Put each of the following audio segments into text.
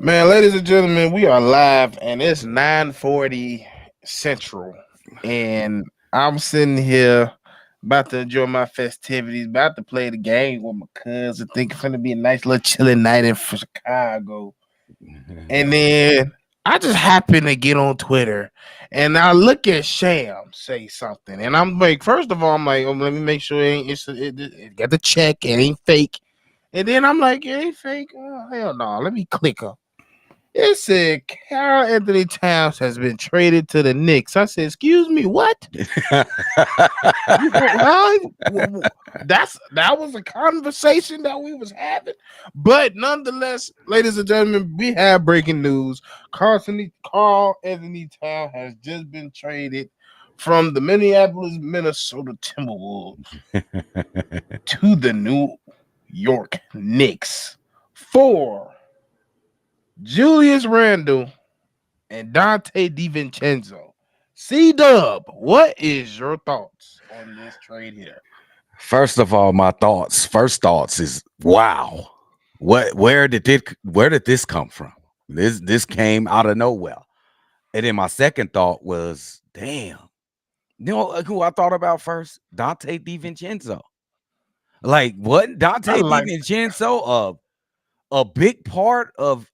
Man, ladies and gentlemen, we are live and it's 9:40 Central. And I'm sitting here about to enjoy my festivities, about to play the game with my cousin. Think it's gonna be a nice little chilling night in Chicago. And then I just happen to get on Twitter and I look at Sham say something. And I'm like, first of all, I'm like, oh, let me make sure it got the check, it ain't fake. And then I'm like, it ain't fake. Oh, hell no. Let me click her. It said Karl Anthony Towns has been traded to the Knicks. I said, "Excuse me, what? Huh? That was a conversation that we was having." But nonetheless, ladies and gentlemen, we have breaking news. Karl Anthony Towns has just been traded from the Minnesota Timberwolves to the New York Knicks for Julius Randle and Dante DiVincenzo. C Dub, what is your thoughts on this trade here? First of all, my thoughts. First thoughts is wow. Where did this come from? This came out of nowhere. And then my second thought was, damn. You know who I thought about first? Dante DiVincenzo. Like what? I Dante like DiVincenzo, a big part of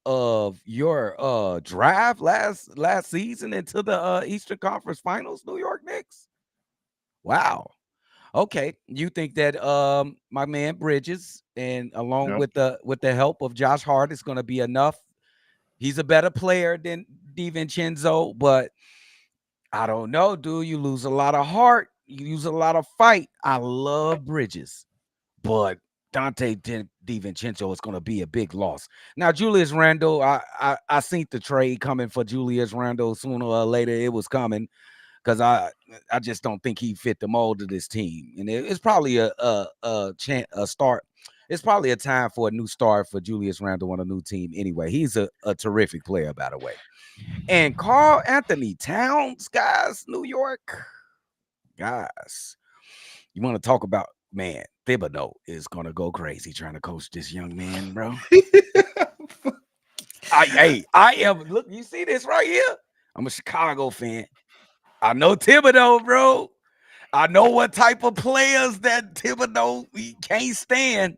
your drive last season into the Eastern Conference Finals, New York Knicks. Wow. Okay, you think that my man Bridges and along Yep. with the help of Josh Hart is going to be enough. He's a better player than DiVincenzo, but I don't know, dude. You lose a lot of heart. You use a lot of fight. I love Bridges, but DiVincenzo is going to be a big loss. Now, Julius Randle, I seen the trade coming for Julius Randle sooner or later. It was coming because I just don't think he fit the mold of this team, and it's probably a start. It's probably a time for a new start for Julius Randle on a new team. Anyway, he's a terrific player, by the way. And Karl Anthony Towns, guys, New York, guys, you want to talk about, man, Thibodeau is gonna go crazy trying to coach this young man, bro. I am. Look, you see this right here? I'm a Chicago fan. I know Thibodeau, bro. I know what type of players that Thibodeau he can't stand.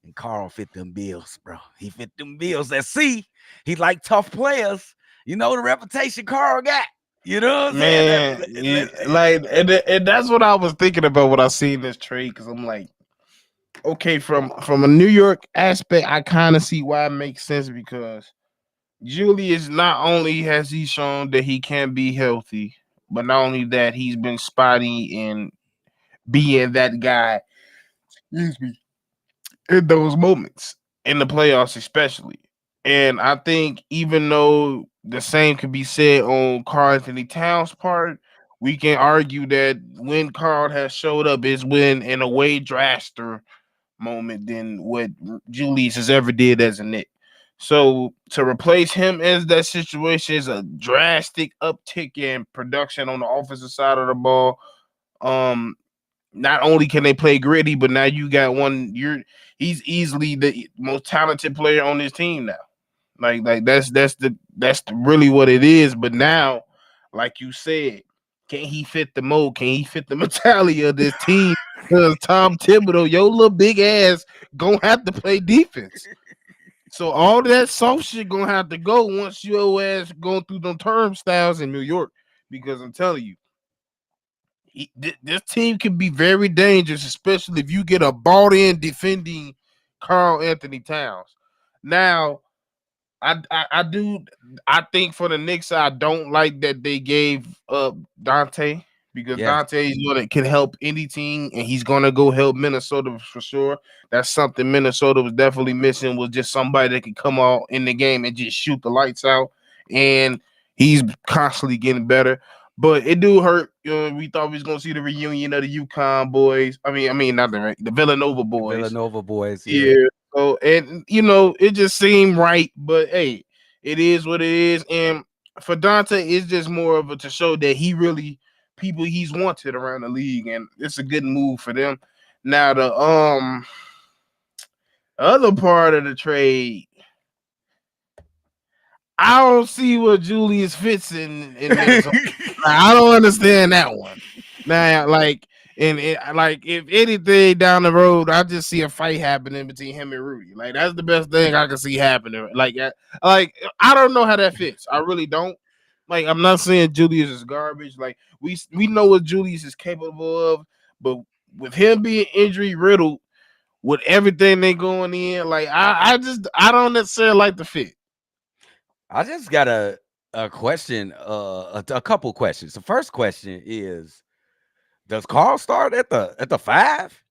And Karl fit them bills, bro. He fit them bills. That see, he like tough players. You know the reputation Karl got. You know what I'm saying? Man, and that's what I was thinking about when I seen this trade because I'm like, okay, from a New York aspect, I kind of see why it makes sense because Julius not only has he shown that he can be healthy, but not only that he's been spotty in being that guy. Excuse me, in those moments in the playoffs, especially. And I think even though the same could be said on Karl Anthony Towns' part, we can argue that when Karl has showed up is when in a way draster moment than what Julius has ever did as a Knick. So to replace him as that situation is a drastic uptick in production on the offensive side of the ball. Um, Not only can they play gritty, but now you got one. He's easily the most talented player on this team now. Like that's really what it is. But now, like you said, can he fit the mold? Can he fit the mentality of this team? Because Tom Thibodeau, your little big ass, gonna have to play defense. So all that soft shit gonna have to go once your ass going through them turnstiles in New York. Because I'm telling you, this team can be very dangerous, especially if you get a bought in defending Karl Anthony Towns. Now, I think for the Knicks, I don't like that they gave up Dante because Yeah. Dante is what can help any team, and he's gonna go help Minnesota for sure. That's something Minnesota was definitely missing was just somebody that could come out in the game and just shoot the lights out. And he's constantly getting better. But it do hurt. We thought we was gonna see the reunion of the UConn boys. I mean, not the Villanova boys. Villanova boys, yeah. Yeah. So and it just seemed right, but hey, it is what it is. And for Dante, it's just more of a to show that he really people he's wanted around the league, and it's a good move for them. Now the other part of the trade, I don't see what Julius fits in Minnesota. Like, I don't understand that one. Now, like, like if anything down the road, I just see a fight happening between him and Rudy. Like that's the best thing I can see happening. Like I don't know how that fits. I really don't. Like I'm not saying Julius is garbage. Like we know what Julius is capable of, but with him being injury riddled, with everything they going in, like I don't necessarily like the fit. I just got a question, a couple questions. The first question is, does Karl start at the 5?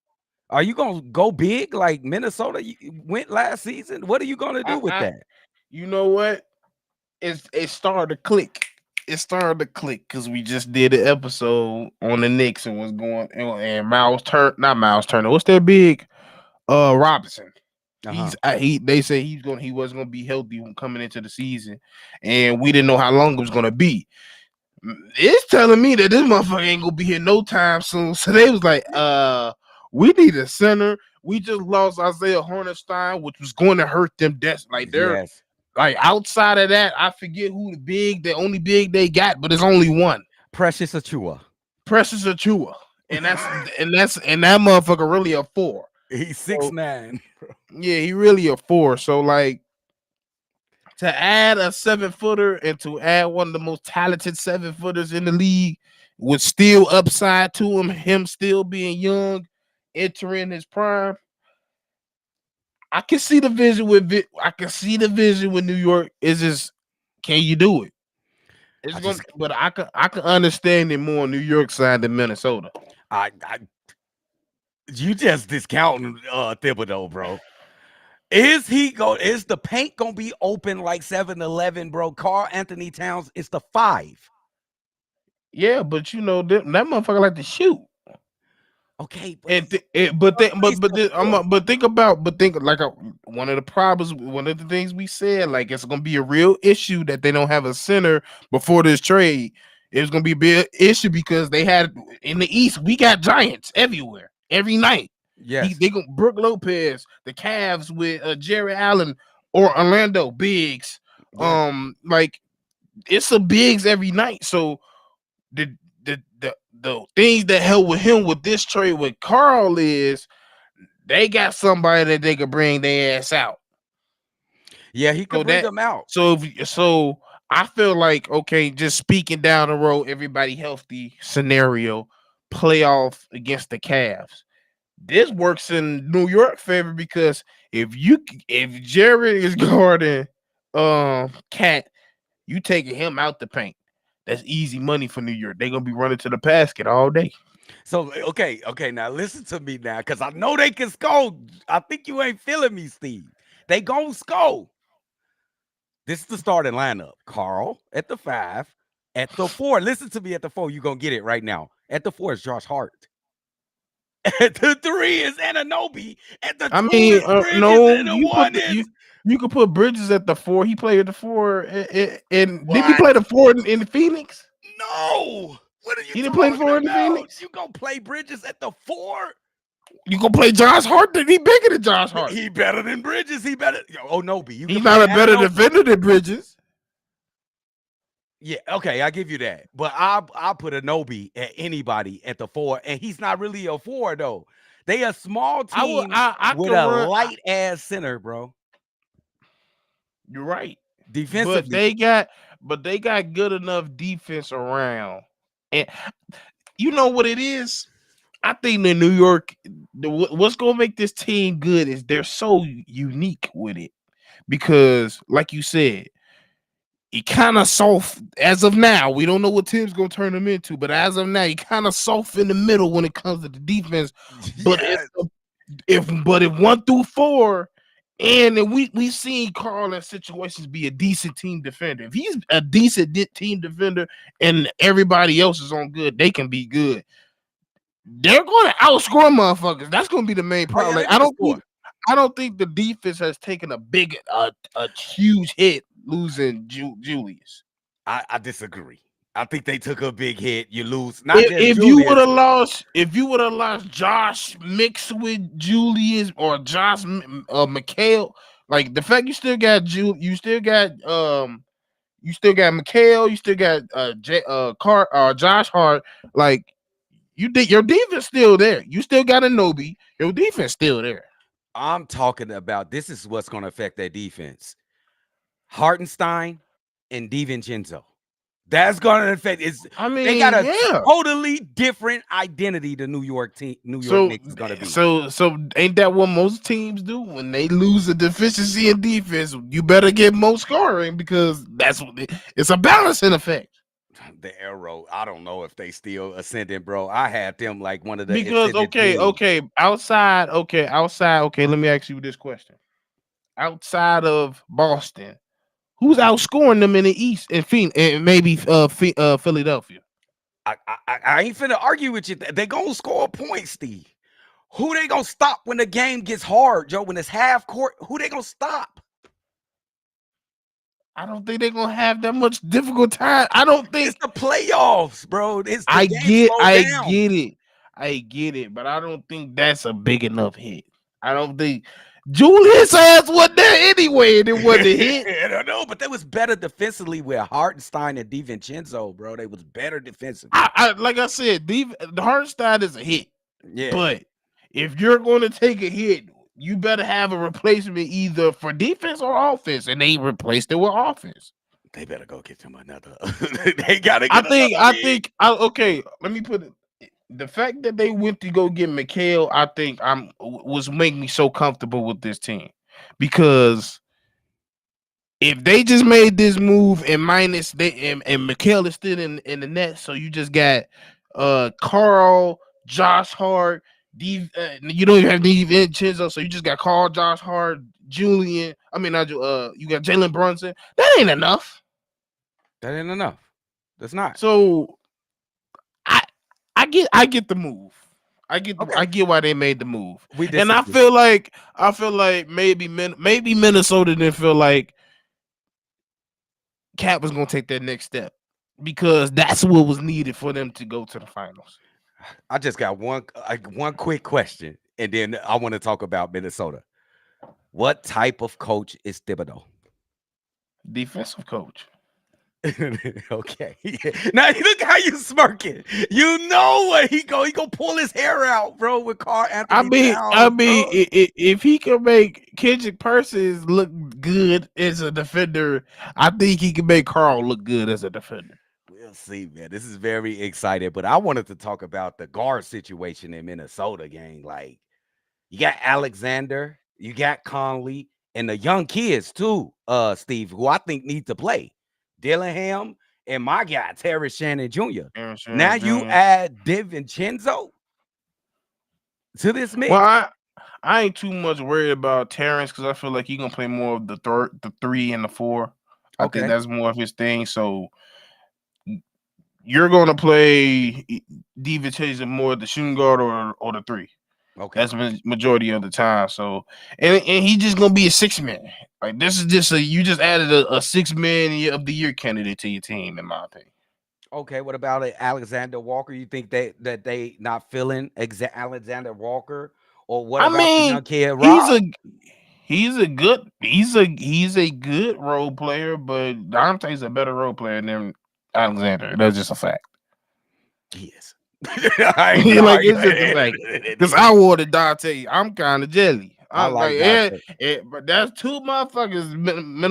Are you gonna go big like Minnesota went last season? What are you gonna do with I that? you know what? It started to click. It started to click because we just did an episode on the Knicks and was going and Miles Turner. What's that big? Robinson. Uh-huh. He they say he wasn't gonna be healthy when coming into the season, and we didn't know how long it was gonna be. It's telling me that this motherfucker ain't gonna be here no time soon. So they was like, we need a center. We just lost Isaiah Hornerstein, which was going to hurt them. Like they're Yes. like outside of that, I forget who the only big they got, but it's only one. Precious Achua. Precious Achua. And that motherfucker really a 4. He's So 6'9". yeah, he really a 4. So like to add a 7-footer and to add one of the most talented 7-footers in the league with still upside to him still being young, entering his prime. I can see the vision with New York. Is just can you do it? It's going, but I can understand it more on New York side than Minnesota. I you just discounting Thibodeau, bro. Is the paint gonna be open like 7-Eleven, bro? Karl Anthony Towns is the 5. Yeah, but you know that motherfucker like to shoot. Okay, And but think like one of the problems, one of the things we said, like it's gonna be a real issue that they don't have a center before this trade. It's gonna be a big issue because they had in the East, we got giants everywhere, every night. yes, They go Brooke Lopez, the Cavs with Jerry Allen or Orlando Biggs. yeah. Like it's a Biggs every night. So the the things that help with him with this trade with Karl is they got somebody that they could bring their ass out. Yeah, he could bring them out. So I feel like okay, just speaking down the road, everybody healthy scenario, playoff against the Cavs. This works in New York favor because if Jared is guarding Cat, you taking him out the paint. That's easy money for New York. They're gonna be running to the basket all day. So okay, now listen to me now, because I know they can score. I think you ain't feeling me, Steve. They gonna score. This is the starting lineup. Karl at the 5. At the 4, listen to me at the 4. You're gonna get it right now. At the 4 is Josh Hart. At the 3 is Anunoby. At the 2 is Bridges. No, And the 1 is you could put Bridges at the 4. He played at the 4, and did he what? play the 4 in Phoenix? No. What are you He didn't play the talking 4 in about? Phoenix. You gonna play Bridges at the 4? You gonna play Josh Hart? He bigger than Josh Hart. He better than Bridges. He better. Oh, Nobi. He's not a better defender than Bridges. Yeah, okay, I give you that. But I'll put Anunoby at anybody at the 4, and he's not really a 4 though. They a small team with a light ass center, bro. You're right. Defensively, but they got good enough defense around, and you know what it is. I think the New York, what's gonna make this team good is they're so unique with it because, like you said, he kind of soft as of now. We don't know what Tim's gonna turn him into, but as of now, he kind of soft in the middle when it comes to the defense. But yes. if 1 through 4, and we've seen Karl in situations be a decent team defender. If he's a decent team defender and everybody else is on good, they can be good. They're going to outscore motherfuckers. That's going to be the main problem. Like, I don't think the defense has taken a huge hit losing Julius. I disagree. I think they took a big hit. You lose. If you would have lost Josh mixed with Julius or Josh McHale, like the fact you still got You still got McHale. You still got Josh Hart. Like you think your defense still there. You still got Anobi. Your defense still there. I'm talking about this is what's going to affect their defense. Hartenstein and DiVincenzo. That's going to affect. I They got mean, a yeah. totally different identity. The New York team, New York So Knicks is going to be. so ain't that what most teams do when they lose a deficiency in defense? You better get more scoring because that's what it's a balancing effect. The arrow. I don't know if they still ascending, bro. I had them like one of the Because ascended teams. outside. Okay, let me ask you this question: outside of Boston, who's outscoring them in the East and maybe Philadelphia? I ain't finna argue with you. They gonna score a point, Steve. Who they gonna stop when the game gets hard, Joe? When it's half court, who they gonna stop? I don't think they're gonna have that much difficult time. I don't It's think the playoffs, bro. It's the I game get slowed I down. get it. I get it, but I don't think that's a big enough hit. I don't think Julius ass wasn't there anyway, and it wasn't a hit. I don't know, but they was better defensively with Hartenstein and DiVincenzo, bro. They was better defensively. Like I said, the Hartenstein is a hit. Yeah, But if you're going to take a hit, you better have a replacement either for defense or offense, and they replaced it with offense. they better go get them another. They gotta get Okay. Let me put it. The fact that they went to go get McHale, I think was making me so comfortable with this team because if they just made this move and minus and McHale is still in the net, so you just got Karl, Josh Hart, you don't even have DiVincenzo, so you just got Karl, Josh Hart, Julian. I mean, not you got Jalen Brunson. That ain't enough. That ain't enough. That's not. So I get the move. I Okay. get why they made the move, We and I disagree. feel like maybe Minnesota didn't feel like Cat was gonna take that next step because that's what was needed for them to go to the finals. I just got one quick question, and then I want to talk about Minnesota. What type of coach is Thibodeau? Defensive coach. Okay. Now look how you smirking. You know what he go pull his hair out, bro, with Karl Anthony I Towns, mean, bro. if he can make Kendrick Perkins look good as a defender, I think he can make Karl look good as a defender. We'll see, man. This is very exciting, but I wanted to talk about the guard situation in Minnesota, gang. Like, you got Alexander, you got Conley, and the young kids too, Steve, who I think need to play. Dillingham and my guy, Terry Shannon Jr. Aaron Now Shannon you Jr. add DiVincenzo to this Well, mix. I ain't too much worried about Terrence because I feel like he gonna play more of the 3, and the 4. I think Okay. that's more of his thing. So you're gonna play DiVincenzo more the shooting guard or the 3. Okay. That's the majority of the time. So and he just gonna be a 6 man. Like this is just you just added a 6 man of the year candidate to your team, in my opinion. Okay. What about it, Alexander Walker? You think that they not feeling Alexander Walker? Or what I about the mean, young kid he's Rob? a he's a good role player, but Dante's a better role player than Alexander. That's just a fact. He is. I ain't gonna Like argue. it's just a fact. Because I wanted Dante. I'm kind of jelly. I I'm like, like Dante. but that's two motherfuckers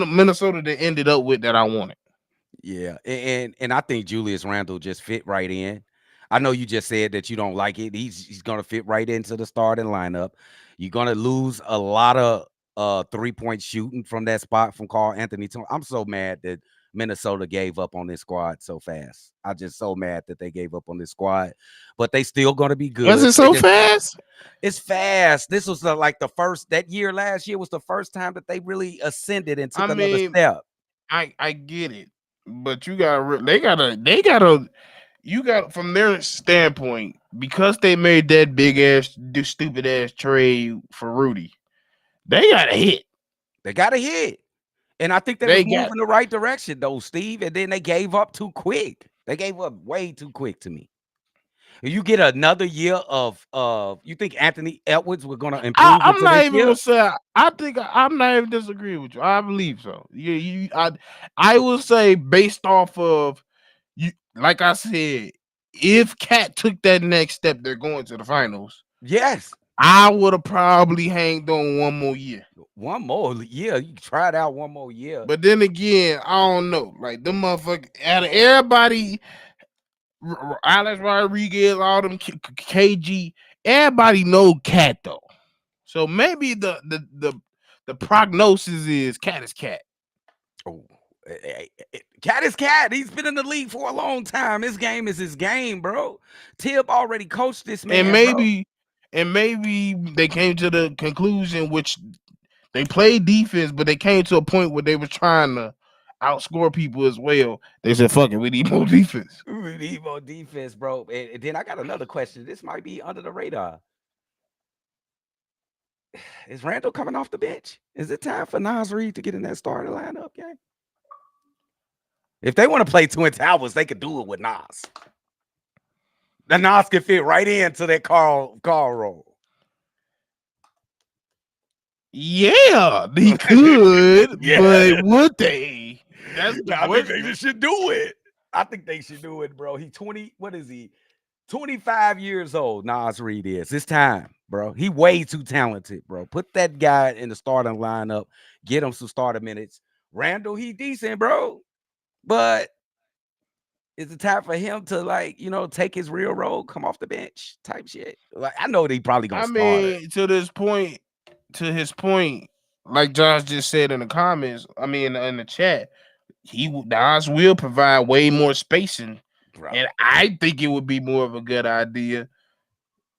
Minnesota that ended up with that I wanted. Yeah, and I think Julius Randle just fit right in. I know you just said that you don't like it. He's gonna fit right into the starting lineup. You're gonna lose a lot of 3-point shooting from that spot from Karl Anthony Towns. I'm so mad that Minnesota gave up on this squad so fast. I just so mad that they gave up on this squad, but they still gonna be Was good. it They so just fast? it's fast. This was like the first that year last year was the first time that they really ascended and I took another mean, step. I get it, but they gotta you got from their standpoint because they made that big ass stupid ass trade for Rudy. They got to hit. They got a hit. And I think they was They got moving the right direction though, Steve. And then they gave up too quick. They gave up way too quick to me. If you get another year of you think Anthony Edwards we're gonna I, improve I'm into not this even year? gonna say. I think I'm not even disagreeing with you. I believe so. I will say based off of you. Like I said, if Cat took that next step, they're going to the finals. Yes. I would have probably hanged on one more year. One more year. You try it out one more year. But then again, I don't know. Like them motherfuckers, out of everybody, Alex Rodriguez, all them KG, everybody know Cat though. So maybe the prognosis is Cat is Cat. Oh, Cat is Cat. He's been in the league for a long time. His game is his game, bro. Tib already coached this And man, bro. maybe they came to the conclusion, which they played defense, but they came to a point where they were trying to outscore people as well. They said, "Fuck it, we need more defense." We need more defense, bro. And then I got another question. This might be under the radar. Is Randall coming off the bench? Is it time for Nas Reed to get in that starting lineup, gang? If they want to play Twin Towers, they could do it with Nas. The Nas can fit right into that Karl role. Yeah, they could, Yeah. but would they? That's the I think question. they should do it. I think they should do it, bro. He 20, what is he? 25 years old, Nas Reed is. It's time, bro. He way too talented, bro. Put that guy in the starting lineup. Get him some starter minutes. Randall, he decent, bro. But is it time for him to, like, take his real role, come off the bench type shit? Like, I know they probably gonna I start it. mean, to his point, like Josh just said in the comments, I mean in the chat, Nas will provide way more spacing, Bro. and I think it would be more of a good idea.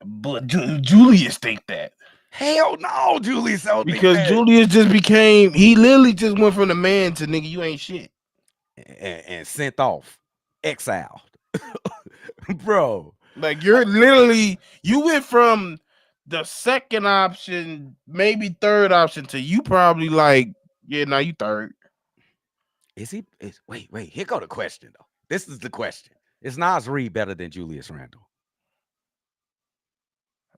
But Julius think that. Hell no, Julius. I don't think Because that. Julius just became, he literally just went from the man to nigga, you ain't shit. And sent off, exiled, bro. Like you're literally, you went from the second option, maybe third option, to you probably like, yeah, now you third. Is he? Wait. Here go the question though. This is the question. Is Nas Reed better than Julius Randle?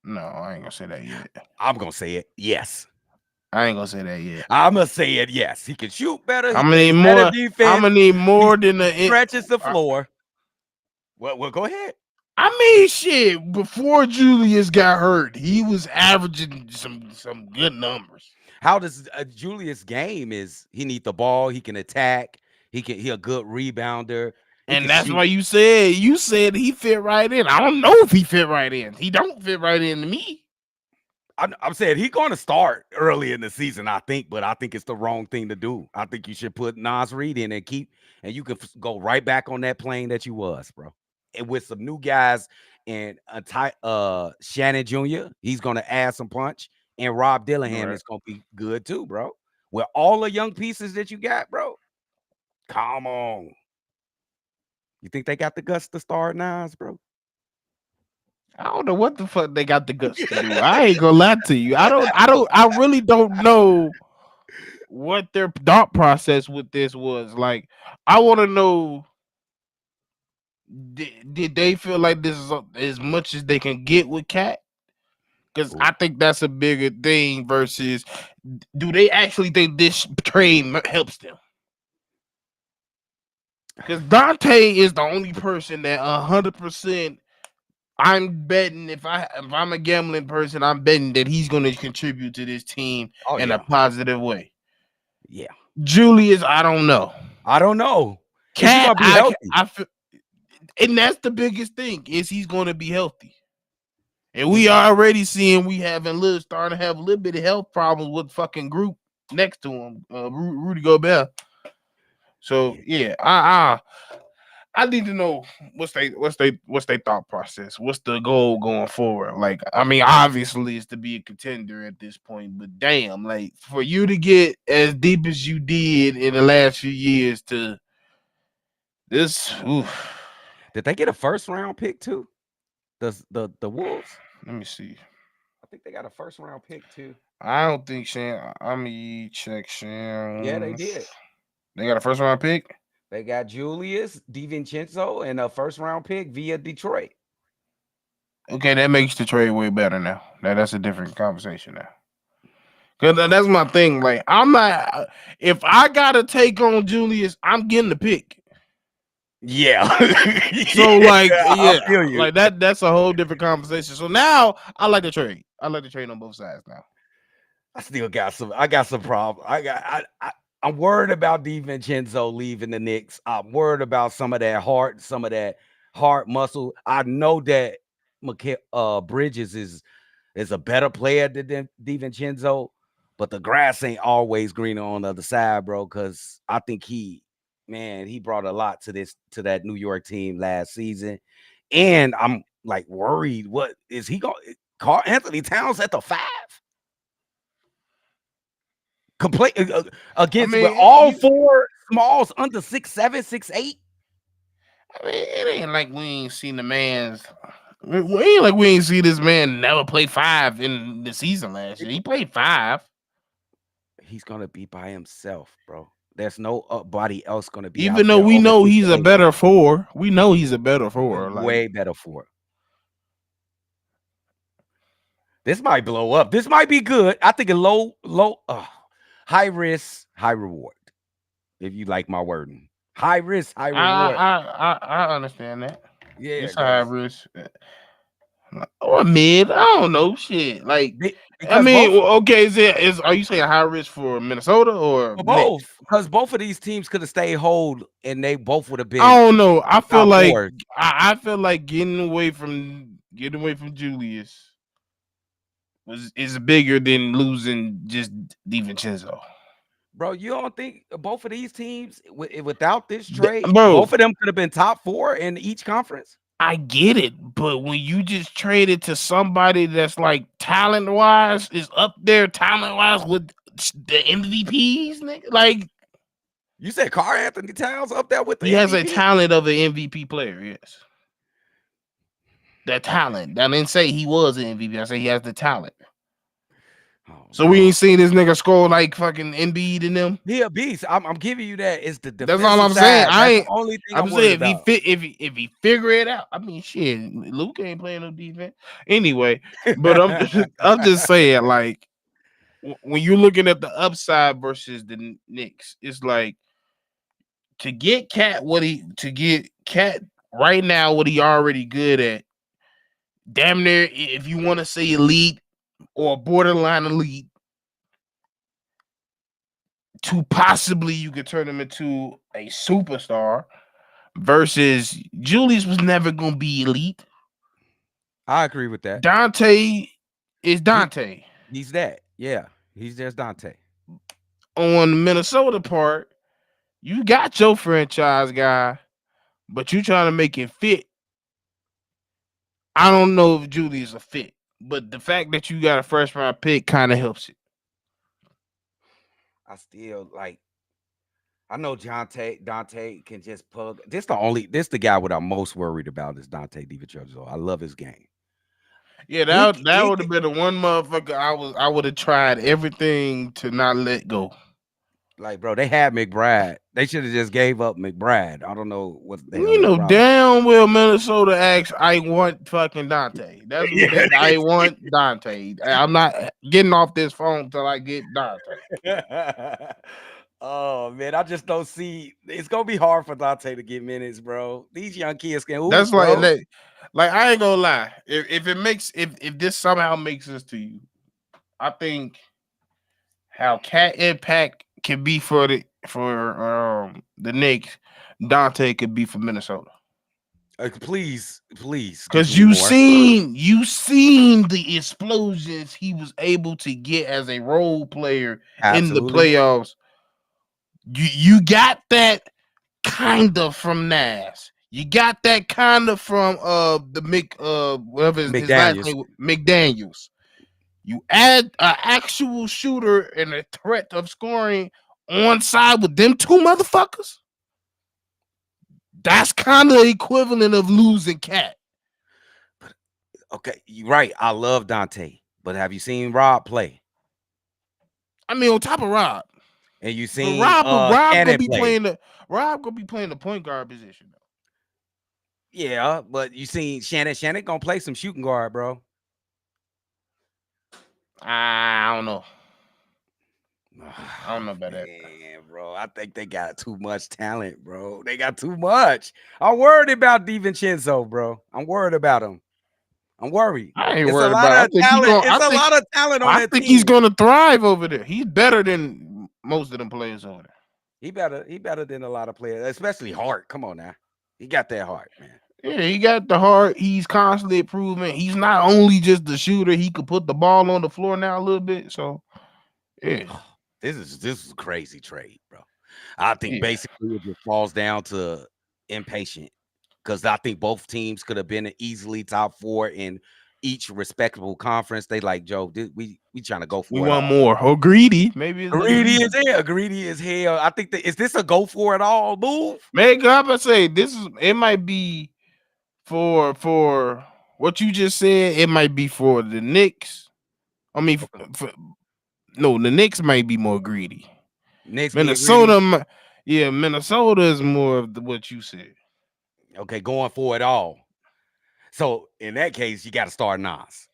No, I ain't gonna say that yet. I'm gonna say it. Yes. I ain't gonna say that yet. I'm gonna say it. Yes. He can shoot better. I'm He gonna need plays better more. defense. I'm gonna need more He than the stretches the floor. Well, go ahead. I mean, shit. Before Julius got hurt, he was averaging some good numbers. How does Julius game is? He need the ball. He can attack. He a good rebounder. And that's why you said he fit right in. I don't know if he fit right in. He don't fit right in to me. I'm saying he's going to start early in the season, I think, but I think it's the wrong thing to do. I think you should put Nas Reed in and you can go right back on that plane that you was, bro. And with some new guys and Shannon Jr., he's going to add some punch, and Rob Dillingham is going to be good too, bro. With all the young pieces that you got, bro, come on. You think they got the guts to start Nas, bro? I don't know what the fuck they got the guts to do. I ain't gonna lie to you. I really don't know what their thought process with this was. Like, I want to know, did they feel like this is as much as they can get with Cat? Because I think that's a bigger thing versus, do they actually think this trade helps them? Because Dante is the only person that 100%. I'm betting if I'm a gambling person, I'm betting that he's going to contribute to this team in a positive way. Yeah. Julius, I don't know. Cat, Cat, be healthy? I feel, and that's the biggest thing is he's going to be healthy. And we already seeing starting to have a little bit of health problems with fucking group next to him, Rudy Gobert. So yeah, I need to know what's they thought process. What's the goal going forward? Like, I mean, obviously it's to be a contender at this point, but damn, like for you to get as deep as you did in the last few years to this, oof. Did they get a first round pick too? The Wolves? Let me see. I think they got a first round pick too. I don't think Sham. I mean, check Sham. Yeah, they did. They got a first round pick. They got Julius DiVincenzo and a first round pick via Detroit. Okay, that makes the trade way better now. That's a different conversation now. Cause that's my thing. Like I'm not. If I gotta take on Julius, I'm getting the pick. Yeah. So Yeah, like, I yeah, feel you. like that. That's a whole different conversation. So now I like the trade. I like the trade on both sides now. I still got some. I got some problem. I'm worried about DiVincenzo leaving the Knicks. I'm worried about some of that heart muscle. I know that Bridges is a better player than DiVincenzo, but the grass ain't always greener on the other side, bro. Because I think he brought a lot to that New York team last season, and I'm like worried. What is he going? Carl Anthony Towns at the 5? Complete I against with mean, all 4 smalls under 6'7", 6'8". I mean, it ain't like we ain't seen the man's. We ain't like we ain't see this man never play 5 in the season last year. He played 5. He's gonna be by himself, bro. There's no body else gonna be Even out though there we know he's a overstimulating. better 4, we know he's a better 4. Like Way better for it. This might blow up. This might be good. I think a high risk, high reward. If you like my wording, high risk, high reward. I understand that. Yeah, It's high because risk. Or mid. I don't know. Shit. Like, I because mean, both okay. Are you saying high risk for Minnesota or for Knicks? both because both of these teams could have stayed hold and they both would have I been don't know. I feel top like fours. I feel like getting away from Julius is bigger than losing just DiVincenzo. Bro, you don't think both of these teams without this trade, Bro, both of them could have been top 4 in each conference? I get it, but when you just traded to somebody that's like talent wise is up there talent wise with the MVPs, nigga, like You said Karl Anthony Towns up there with the he has a MVP? talent of an MVP player. Yes, that talent. I didn't say he was an MVP. I say he has the talent. Oh So we ain't no. seen this nigga score like fucking Embiid in them. He a beast. I'm giving you that. It's the That's all defensive I'm saying. side. I That's the ain't. only thing I'm I'm worried saying if he about. fit, if he figure it out. I mean, shit, Luke ain't playing no defense anyway. But I'm just saying, like when you're looking at the upside versus the Knicks, it's like to get Cat right now what he already good at. Damn near, if you want to say elite or borderline elite, to possibly you could turn him into a superstar. Versus Julius was never gonna be elite. I agree with that. Dante is He Dante. he's that. Yeah. He's just Dante. On the Minnesota part, you got your franchise guy, but you trying to make it fit. I don't know if Julius a fit, but the fact that you got a first round pick kind of helps it. I still like I know Dante can just plug. This the guy what I'm most worried about is Dante DiVincenzo. I love his game. Yeah, He that he would have been the one motherfucker I would have tried everything to not let go. Like, bro, they had McBride. They should have just gave up McBride. I don't know what the hell You their know problem. damn well Minnesota asks, I want fucking Dante. That's what Yeah, I want Dante. I'm not getting off this phone till I get Dante. oh man, I just don't see. It's gonna be hard for Dante to get minutes, bro. These young kids can hoop, That's like bro. like I ain't gonna lie. If it makes if this somehow makes sense to you, I think how cat impact can be for the Knicks, Dante could be for Minnesota. Please give Cause me more. you seen the explosions he was able to get as a role player in the Absolutely, playoffs. You got that kind of from Nas. You got that kind of from the whatever his last McDaniel's. name McDaniels. You add an actual shooter and a threat of scoring on side with them two motherfuckers. That's kind of the equivalent of losing Cat. Okay, you're right. I love Dante, but have you seen Rob play? I mean, on top of Rob, And you but seen Rob gonna Cannon be play? playing the point guard position though. Yeah, but you seen Shannon. Shannon gonna play some shooting guard, bro. I don't know. I don't know about that. Man, bro, I think they got too much talent, bro. They got too much. I'm worried about DiVincenzo, bro. I'm worried about him. I'm worried. I ain't It's a worried lot about it. I of think he talent. going It's a lot of talent on that he's team. gonna thrive over there. He's better than most of them players over there. He better than a lot of players, especially Hart. Come on now. He got that heart, man. Yeah, he got the heart. He's constantly improving. He's not only just the shooter. He could put the ball on the floor now a little bit. So, yeah. This is a crazy trade, bro. I think Yeah. basically it just falls down to impatient because I think both teams could have been easily top 4 in each respectable conference. They like, Joe, we trying to go for We it want all. more. Or greedy. Maybe it's Greedy as hell. Greedy as hell. I think is this a go for it all move? Make up and say it might be for what you just said. It might be for the Knicks. I mean, no, the Knicks might be more greedy. Knicks Minnesota, yeah, Minnesota is more of what you said. Okay, going for it all. So in that case, you got to start Nas.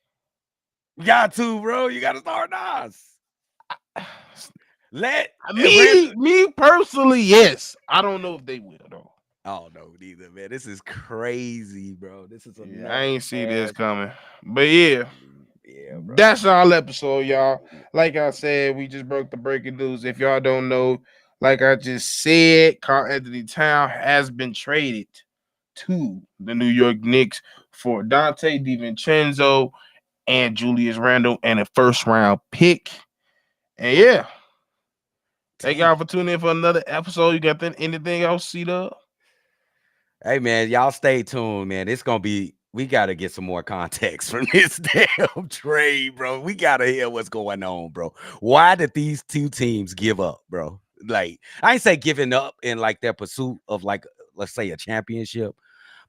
You got to, bro. You got to start Nas. Me personally, yes. I don't know if they will though. I don't know neither, man. This is crazy, bro. This is I ain't see this coming. But yeah, bro. That's our episode, y'all. Like I said, we just broke the breaking news. If y'all don't know, like I just said, Karl Anthony Towns has been traded to the New York Knicks for Dante DiVincenzo and Julius Randle and a first round pick. And yeah. Thank y'all for tuning in for another episode. You got anything else, C-Dub? Hey, man, y'all stay tuned, man. It's going to be, we got to get some more context from this damn trade, bro. We got to hear what's going on, bro. Why did these two teams give up, bro? Like, I ain't say giving up in like their pursuit of like, let's say a championship,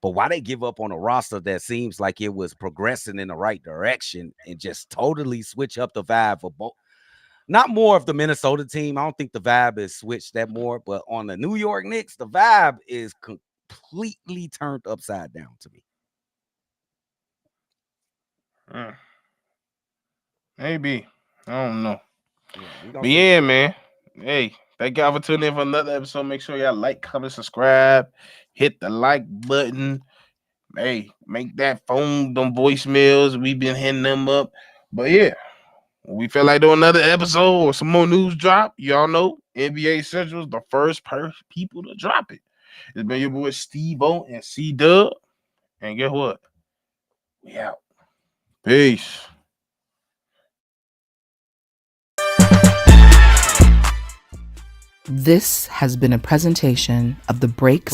but why they give up on a roster that seems like it was progressing in the right direction and just totally switch up the vibe for both. Not more of the Minnesota team. I don't think the vibe is switched that more, but on the New York Knicks, the vibe is completely turned upside down to me. Maybe. I don't know. But yeah, man. Hey, thank y'all for tuning in for another episode. Make sure y'all like, comment, subscribe, hit the like button. Hey, make that phone, them voicemails. We've been hitting them up. But yeah, we feel like doing another episode or some more news drop. Y'all know NBA Central is the first people to drop it. It's been your boy Steve-O and C-Dub. And guess what? We out. Peace. This has been a presentation of the Breaks